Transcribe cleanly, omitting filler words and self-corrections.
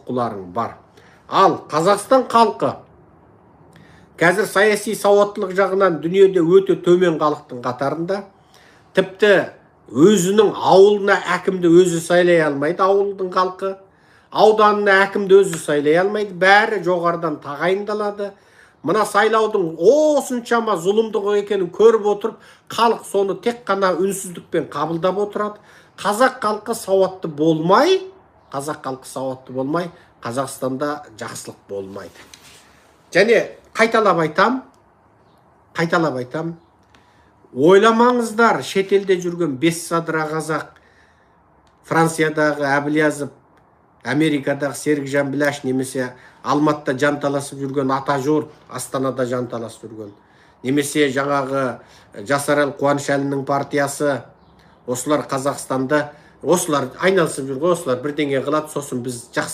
ұққыларың бар. Ал Қазақстан халқы қазір саяси сауаттылық жағынан дүниеде өте төмен халықтың қатарында. Тіпті өзінің ауылына әкімді өзі сайлай алмайды, ауылдың халқы. Ауданына әкімді өзі сайлай алмайды, бәрі жоғарыдан тағайындалады. Мына сайлаудың осыншама зұлымдық екенін көріп отырып, халық соны тек қана үнсіздікпен қабылдап отырады. Қазақ халқы сауатты болмай, Қазақстанда жақсылық болмайды. Және қайталап айтам, ойламаңыздар, шетелде жүрген Бессадыра қазақ, Франциядағы Әбілязов, Америкадағы Серікжан Біләш, немесе Алматыда жанталасып жүрген Атажор, Астанада жанталасып жүрген, немесе жаңағы Жасарал Қуанышәлінің партиясы, осылар Қазақстанда, осылар айналысып жүрген, осылар бірдеңе қылады, сосын біз жақсы